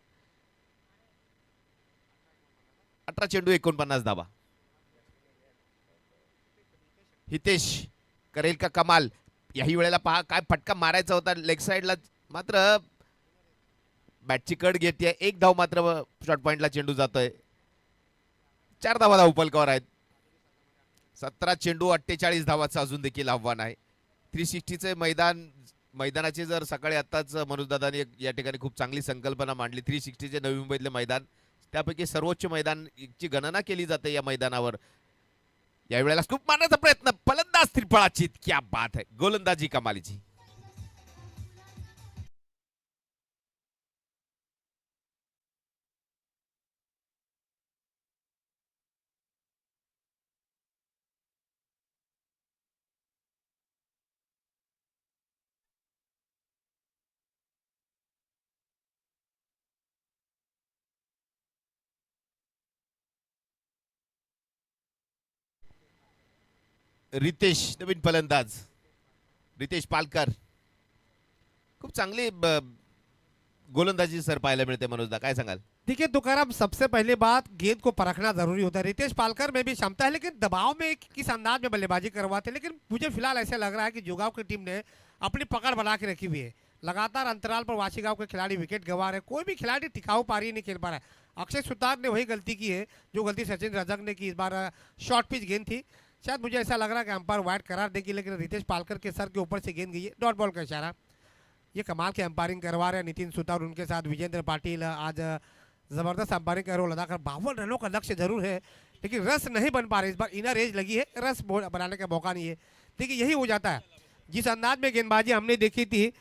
18 चेंडू 49 धावा. हितेश करेल का कमाल. याही वेळेला पहा काय फटका मारायचा होता लेग साइडला, मात्र बॅटची कड घेते. 1 धाव मात्र शॉर्ट पॉइंटला चेंडू जातोय. 4 धावा धावफलकावर आहेत. 17 चेंडू 48 धावाचं अजून देखील आव्हान आहे. 360चे मैदानाचे जर सकाळी आत्ताच मनोजदादांनी या ठिकाणी खूप चांगली संकल्पना मांडली. 360चे नवी मुंबईतले मैदान त्यापैकी सर्वोच्च मैदानची गणना केली जाते या मैदानावर. यावेळेला स्कूप मारण्याचा प्रयत्न, फलंदाज त्रिफळाची. क्या बात आहे, गोलंदाजी कमालीची. रितेश नवीन फलंदाज, रितेश पालकर. खूप चांगली गोलंदाजी सर पाहायला मिळते. मनोजदा काय सांगाल. देखिए तुकाराम, सबसे पहली बात गेंद को परखना जरूरी होता है। रितेश पालकर में भी क्षमता है, लेकिन दबाव में किस अंदाज में बल्लेबाजी करवाते हैं। लेकिन मुझे फिलहाल ऐसा लग रहा है कि जुगाव की टीम ने अपनी पकड़ बना के रखी हुई है। लगातार अंतराल पर वाशीगांव के खिलाड़ी विकेट गंवा रहे, कोई भी खिलाड़ी टिकाऊ पारी नहीं खेल पा रहा है। अक्षय सुतार ने वही गलती की है जो गलती सचिन रजक ने की। इस बार शॉर्ट पिच गेंद थी, शायद मुझे ऐसा लग रहा है कि अंपायर वाइड करार देगी, लेकिन रितेश पालकर के सर के ऊपर से गेंद गई है। डॉट बॉल का इशारा। ये कमाल के अंपायरिंग करवा रहे हैं नितिन सुतार, उनके साथ विजेंद्र पाटिल आज जबरदस्त अंपायरिंग का रोल अदा कर। 52 रनों का लक्ष्य जरूर है, लेकिन रस नहीं बन पा रहे। इस बार इनर एज लगी है, रस बनाने का मौका नहीं है। देखिए यही हो जाता है, जिस अंदाज में गेंदबाजी हमने देखी थी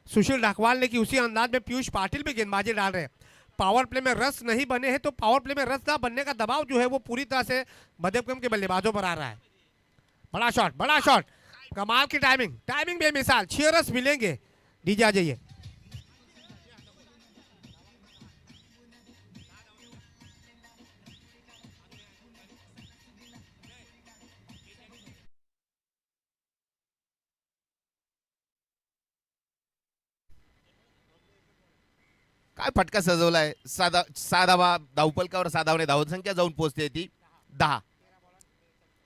सुशील ढाकवाल ने की, उसी अंदाज में पीयूष पाटिल भी गेंदबाजी डाल रहे हैं। पावर प्ले में रस नहीं बने हैं, तो पावर प्ले में रस ना बनने का दबाव जो है वो पूरी तरह से मध्यक्रम के बल्लेबाजों पर आ रहा है। बड़ा शॉट, बड़ा शॉट, कमाल की टाइमिंग, टाइमिंग बेमिसाल। 6 रस मिलेंगे। डीजे आ जाइए। काय फटका सजवलाय. सहा धावा धावफलकावर, 6 धावने धावसंख्या जाऊन पोहोचते ती 10.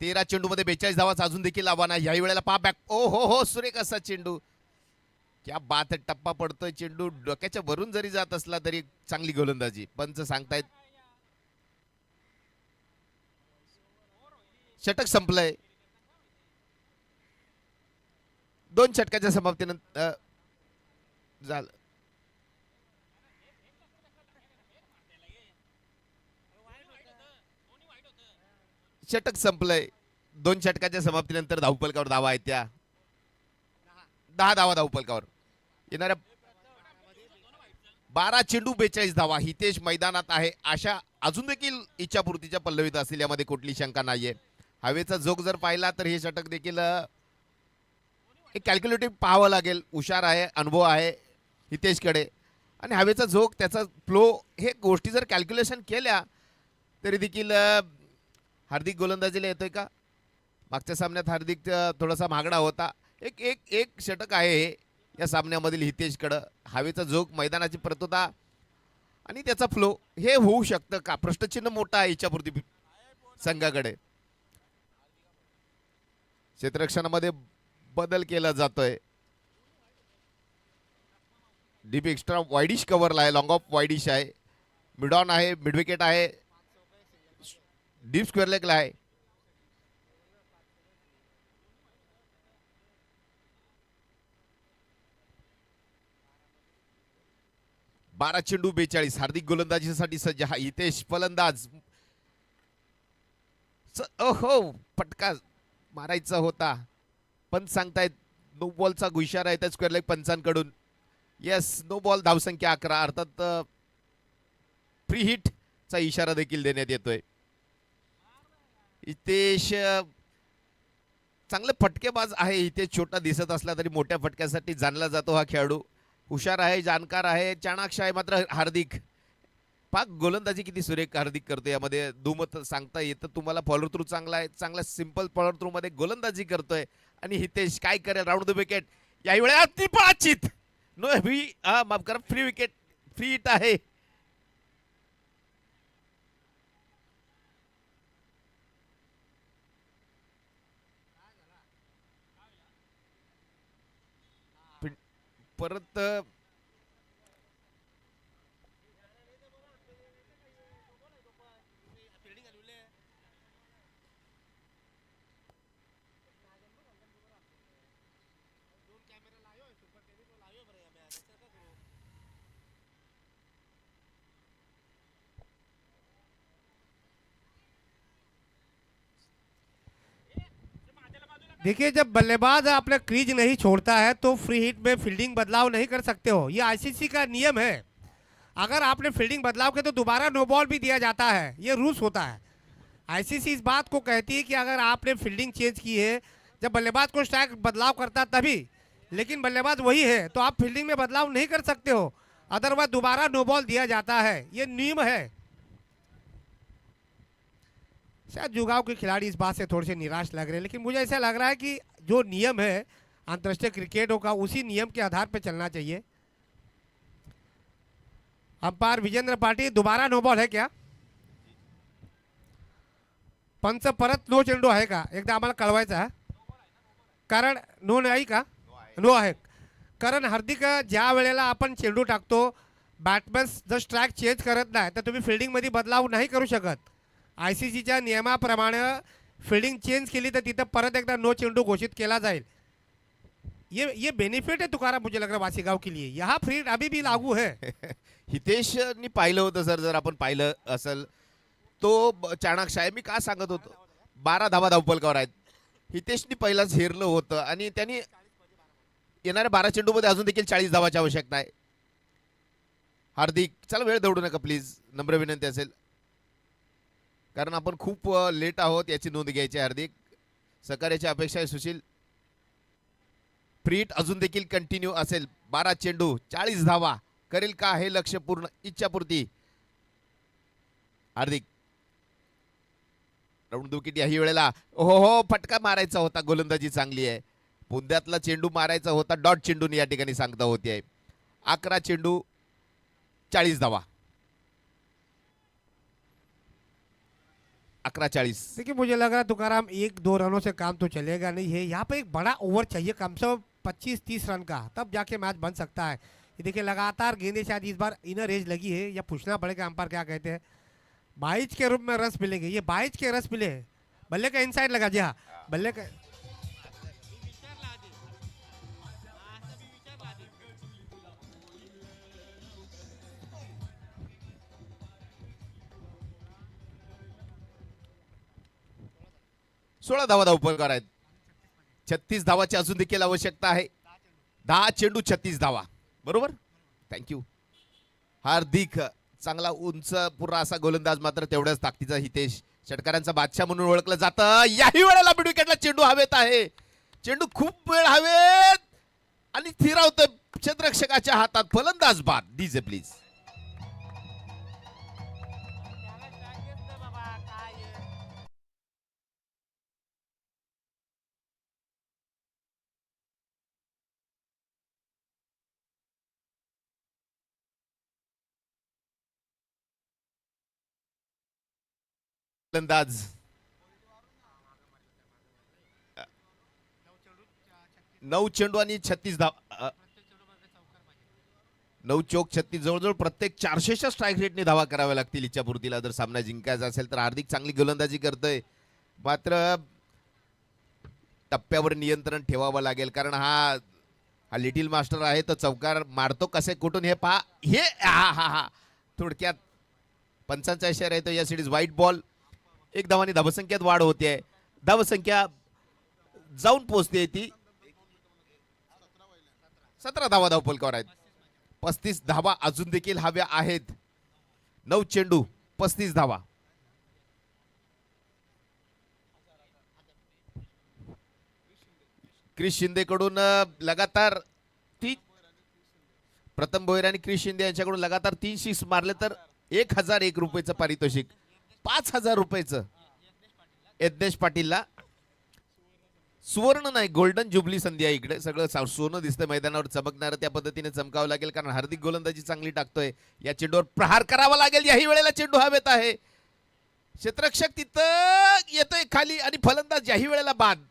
13 चेंडू मध्ये 42 धावाचं अजून देखील आव्हान आहे. याही वेळेला पहा बॅक. ओ हो हो, सुरेख असा चेंडू. क्या बात आहे, टप्पा पडतोय चेंडू. डोक्याच्या वरून जरी जात असला तरी चांगली गोलंदाजी पंच सांगतायत. षटक संपलंय. 2 षटकाच्या समाप्तीनंतर झालं. षटक संपलंय. 2 षटकाच्या समाप्तीनंतर धावफलकावर धावा आहेत त्या 10 धावा धावफलकावर. येणाऱ्या 12 चेंडू 42 धावा. हितेश मैदानात आहे. आशा अजून देखील इच्छापूर्तीच्या पल्लवीत असेल, यामध्ये कुठली शंका नाहीये. हवेचा जोग जर पाहिला तर हे षटक देखील एक कॅल्क्युलेटिव्ह पाहावं लागेल. हुशार आहे, अनुभव आहे. हितेशकडे आणि हवेचा झोक त्याचा फ्लो हे गोष्टी जर कॅल्क्युलेशन केल्या तरी देखील हार्दिक गोलंदाजीला येतोय का? मागच्या सामन्यात हार्दिक थोडासा महागडा होता. एक एक एक षटक आहे हे या सामन्यामधील हितेशकडं. हवेचा झोक, मैदानाची प्रतुता आणि त्याचा फ्लो हे होऊ शकतं का? प्रश्नचिन्ह मोठा आहे याच्यापुरती संघाकडे. क्षेत्ररक्षणामध्ये बदल केला जातोय. डीप एक्स्ट्रा वाईडिश कव्हरला आहे, लॉंग ऑफ वाईडिश आहे, मिड ऑन आहे, मिड विकेट आहे, डीप स्क्वेअर लेगला आहे. बारा चेंडू 42. हार्दिक गोलंदाजीसाठी सज्ज. हा हितेश फलंदाज. ओहो, फटका मारायचा होता पण सांगतायत नो बॉलचा इशारा आहे त्या स्क्वेअर लेग पंचांकडून. येस, नो बॉल, धावसंख्या 11. अर्थात फ्री हिट चा इशारा देखील देण्यात येतोय. हितेश चांगले फटकेबाज आहे. हितेश छोटा दिसत असला तरी मोठ्या फटक्यासाठी जाणला जातो हा खेळाडू. हुशार आहे, जाणकार आहे, चाणाक्ष आहे. मात्र हार्दिक पाक गोलंदाजी किती सुरेख हार्दिक करतो, यामध्ये दुमत सांगता येतं तुम्हाला. फॉलो थ्रू चांगला आहे, चांगला सिंपल फॉलो थ्रू मध्ये गोलंदाजी करतोय. आणि हितेश काय करेल राऊंड द विकेट यावेळी अतिपाचित नो माफ करा, फ्री विकेट, फ्री हिट आहे. परत देखिए, जब बल्लेबाज अपने क्रीज नहीं छोड़ता है तो फ्री हिट में फील्डिंग बदलाव नहीं कर सकते हो. ये आईसीसी का नियम है. अगर आपने फील्डिंग बदलाव किया तो दोबारा नो बॉल भी दिया जाता है. ये रूल्स होता है. आईसीसी इस बात को कहती है कि अगर आपने फील्डिंग चेंज की है, जब बल्लेबाज को स्ट्राइक बदलाव करता तभी, लेकिन बल्लेबाज वही है तो आप फील्डिंग में बदलाव नहीं कर सकते हो. अदरवाइज दोबारा नो बॉल दिया जाता है. ये नियम है. शायद जुगाव के खिलाड़ी इस बात से थोड़े से निराश लग रहे हैं, लेकिन मुझे ऐसा लग रहा है कि जो नियम है अंतर्राष्ट्रीय क्रिकेटों का, उसी नियम के आधार पर चलना चाहिए. अंपायर विजेंद्र पाटील, दोबारा नो बॉल है क्या? पंच परत नो चेंडू आहे का? एकदा आम्हाला कळवायचं आहे. कारण नो नाही का? नो आहे. कारण हार्दिक, ज्या वेळेला आपण चेंडू टाकतो, बॅट्समॅन जर स्ट्राईक चेंज करत नाही तर तुम्ही फिल्डिंगमध्ये बदलाव नाही करू शकत. आयसीसीच्या नियमाप्रमाणे फील्डिंग चेंज केली तर तिथं परत एकदा नो चेंडू घोषित केला जाईल. ये बेनिफिट है तुकाराम, मुझे लग रहा है वासीगाव के लिए. यहाँ फ्री हिट अभी भी लागू है. हितेशनी पाहिलं होतं सर, जर आपण पाहिलं असेल तो चाणाक्ष आहे. मी का सांगत होतो, 12 धावा धावपलकावर आहेत. हितेशनी पहिलाच हेरलं होतं आणि त्यांनी येणाऱ्या 12 चेंडूमध्ये अजून देखील 40 धावाची आवश्यकता आहे. हार्दिक, चला वेळ दौडू नका प्लीज, नम्र विनंती असेल, कारण आपण खूप लेट आहोत याची नोंद घ्यायची. हार्दिक, सहकार्याची अपेक्षा आहे. सुशील, फ्री हिट अजून देखील कंटिन्यू असेल. 12 चेंडू 40 धावा करेल का हे लक्ष्य पूर्ण, इच्छापूर्ती. हार्दिक, राऊंड विकेट याही वेळेला. हो, फटका मारायचा होता, गोलंदाजी चांगली आहे. पुंद्यातला चेंडू मारायचा होता, डॉट चेंडून या ठिकाणी सांगता होती आहे. 11 चेंडू 40 धावा. 11-40. देखिए, मुझे लग रहा है तुकाराम 1-2 रनों से काम तो चलेगा नहीं है. यहाँ पे एक बड़ा ओवर चाहिए, कम से कम 25-30 रन का, तब जाके मैच बन सकता है. ये देखिए, लगातार गेंदें शायद इस बार इनर एज लगी है, या पूछना पड़ेगा अंपायर क्या कहते हैं. 22 के रूप में रस मिलेंगे. ये 22 के रस मिले. बल्ले का इनसाइड लगा. जी हाँ, बल्ले का. सोळा धावा धावपलकार आहेत. 36 धावाची अजून देखील आवश्यकता आहे. 10 चेंडू 36 धावा. बरोबर, थँक्यू. हार्दिक चांगला उंच पुरा असा गोलंदाज, मात्र तेवढ्याच ताकदीचा हितेश, षटकारांचा बादशाह म्हणून ओळखलं जातं. याही वेळेला मिड विकेटला चेंडू हवेत आहे. चेंडू खूप वेळ हवेत आणि स्थिरावतोय. क्षेत्ररक्षकाच्या हातात फलंदाज बाद. DJ please. फलंदाज 9 चेंडू आणि 36 धावा. 9 चोक 36 जवळजवळ प्रत्येक 400च्या स्ट्राईक रेटने धावा कराव्या लागतील इच्छापूर्तीला जर सामना जिंकायचा असेल तर. हार्दिक चांगली गोलंदाजी करतोय मात्र टप्प्यावर नियंत्रण ठेवावं लागेल कारण हा लिटिल मास्टर आहे तो चौकार मारतो कसे कुठून हे पहा. हे हा हा हा थोडक्यात पंचांचा इशारा येतो या सिरीज. White ball. 1 धावांनी धावसंख्येत वाढ होते. धावसंख्या जाऊन पोहोचते ती 17 धावा धावफलकावर आहेत. 35 धावा अजून देखील हव्या आहेत. 9 चेंडू 35 धावा. क्रिस शिंदेकडून लगातार प्रथम भोयर आणि क्रिस शिंदे यांच्याकडून लगातार 3 सिक्स मारले तर 1001 रुपयाचं पारितोषिक. 5000 रुपयाचं यज्ञेश पाटीलला. सुवर्ण नाही गोल्डन जुबली संधी आहे. इकडे सगळं सोनं दिसतं मैदानावर चमकणारं त्या पद्धतीने चमकावं लागेल कारण हार्दिक गोलंदाजी चांगली टाकतोय. या चेंडूवर प्रहार करावा लागेल. याही वेळेला चेंडू हवेत आहे. क्षेत्ररक्षक तिथं येतोय खाली आणि फलंदाज याही वेळेला बाद.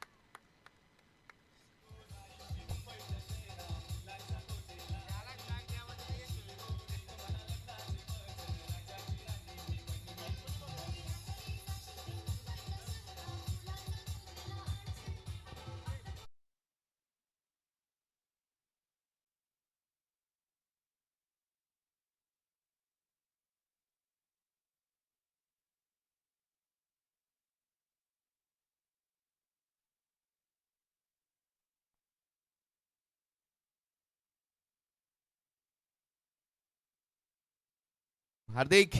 हार्दिक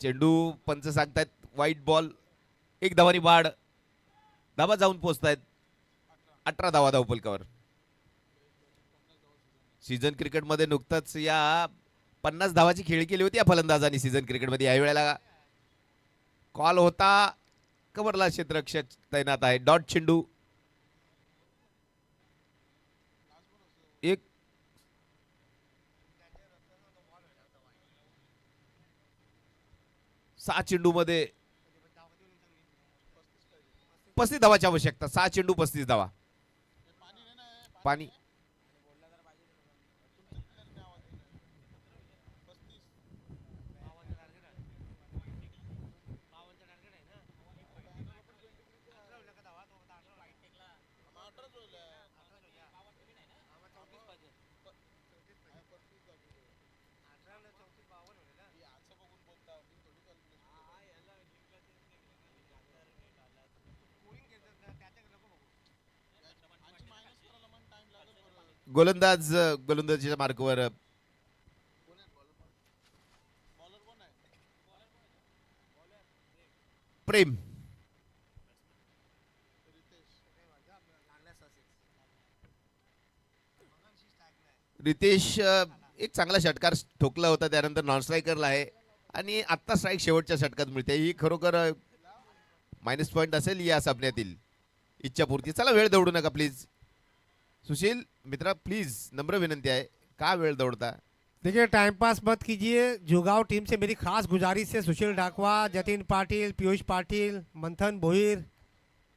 चेंडू पंच सांगतायत व्हाईट बॉल. 1 धावांनी वाढ. धावा जाऊन पोहोचतायत 18 धावा धावफलकावर. सीझन क्रिकेटमध्ये नुकतंच या 50 धावाची खेळी केली होती या फलंदाजांनी सीझन क्रिकेटमध्ये. या वेळेला कॉल होता. कव्हरला क्षेत्ररक्षक तैनात आहे. डॉट चेंडू. 6 चेंडू मध्ये 35 धावाची आवश्यकता. 6 चेंडू 35 धावा. पाणी गोलंदाजीच्या मार्कवर प्रेम. रितेश एक चांगला षटकार ठोकला होता त्यानंतर नॉन स्ट्रायकरला आहे आणि आत्ता स्ट्राईक शेवटच्या षटकात मिळते. ही खरोखर मायनस पॉइंट असेल या सामन्यातील. इच्छापूर्ती. चला वेळ दौडू नका प्लीज. सुशील मित्रा प्लीज नम्र विनंती है का वेळ दौड़ता. देखिए टाइम पास मत कीजिए. जुगांव टीम से मेरी खास गुजारिश है. सुशील ढाकवा, जतिन पाटिल, पीयूष पाटिल, मंथन भोईर,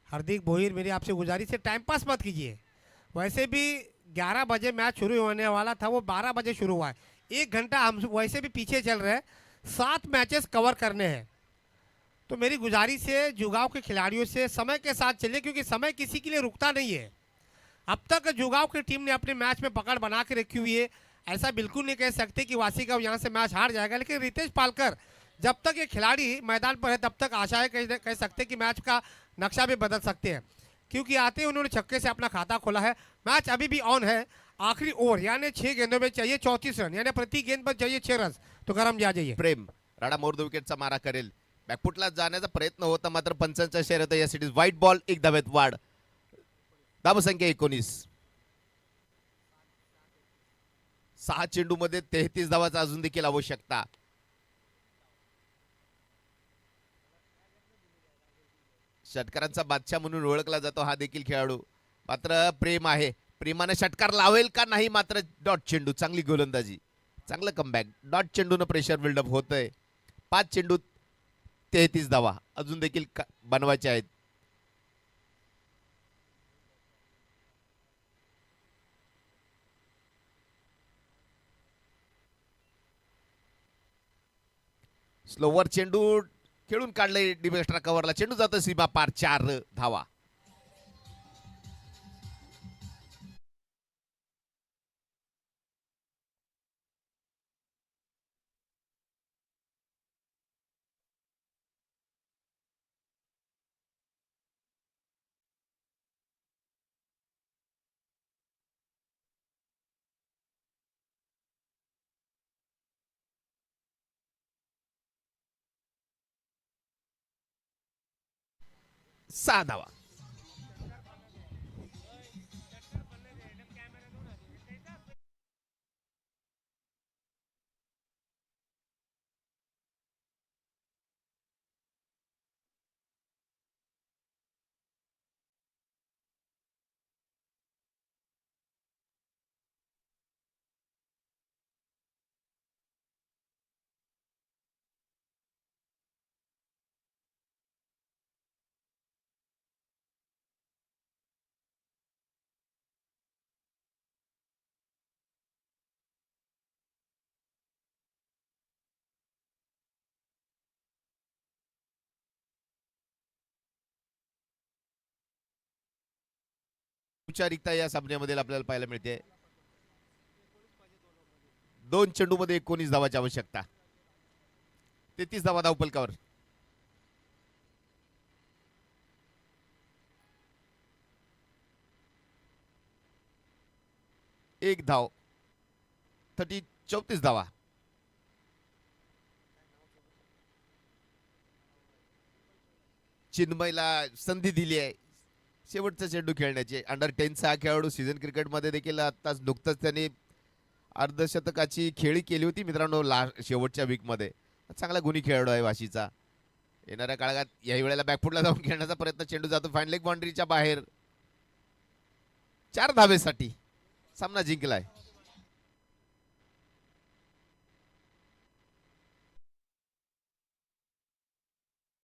हार्दिक भोईर, मेरी आपसे गुजारिश है टाइम पास मत कीजिए. वैसे भी 11 बजे मैच शुरू होने वाला था वो 12 बजे शुरू हुआ है. 1 घंटा हम वैसे भी पीछे चल रहे हैं. 7 मैचेस कवर करने हैं. तो मेरी गुजारिश है जुगांव के खिलाड़ियों से समय के साथ चलिए क्योंकि समय किसी के लिए रुकता नहीं है. अब तक जुगांव की टीम ने अपने मैच में पकड़ बना के रखी हुई है. ऐसा बिल्कुल नहीं कह सकते कि वासीगांव यहाँ से मैच हार जाएगा. लेकिन रितेश पालकर जब तक ये खिलाड़ी मैदान पर है तब तक आशा है कह सकते कि मैच का नक्शा भी बदल सकते हैं क्योंकि आते ही उन्होंने छक्के से अपना खाता खोला है। मैच अभी भी ऑन है। आखिरी ओवर यानी 6 गेंदों में चाहिए 34 रन, यानी प्रति गेंद पर चाहिए 6 रन। तो गरम जा जाइए। प्रेम राणा मोर विकेटचा मारा करेल, बॅकफुटला जाण्याचा प्रयत्न होता मात्र पंचांच्या शर्यत यासाठी व्हाईट बॉल, एक धावेत वाढ, धावसंख्या 19. 6 चेंडू मध्ये 33 धावाचा अजून देखील आवश्यकता. षटकारांचा बादशाह म्हणून ओळखला जातो हा देखील खेळाडू. मात्र प्रेम आहे, प्रेमाने षटकार लावेल का नाही. मात्र डॉट चेंडू, चांगली गोलंदाजी, चांगलं कमबॅक. डॉट चेंडूनं प्रेशर बिल्डअप होतंय. 5 चेंडू 33 धावा अजून देखील बनवायचे आहेत. स्लोवर चेंडू खेळून काढले डीप एक्स्ट्रा कव्हरला. चेंडू जातो सीमा पार, 4 धावा. सहा धावा. औपचारिकता या सामन्यामध्ये आपल्याला पाहायला मिळते. 2 चेंडू मध्ये 19 धावाची आवश्यकता. 33 धावा धावफलकावर. एक धाव, 34 धावा. चिन्मयला संधी दिली आहे शेवटचा चेंडू खेळण्याचे. अंडर 10 हा खेळाडू सीझन क्रिकेटमध्ये देखील आताच नुकतंच त्यांनी अर्धशतकाची खेळी केली होती मित्रांनो शेवटच्या वीकमध्ये. चांगला गुणी खेळाडू आहे वाशीचा. येणाऱ्या काळात याही वेळेला बॅकफुटला जाऊन खेळण्याचा प्रयत्न, चेंडू जातो फाईन लेग बाउंड्रीच्या बाहेर. 4 धावेसाठी सामना जिंकलाय.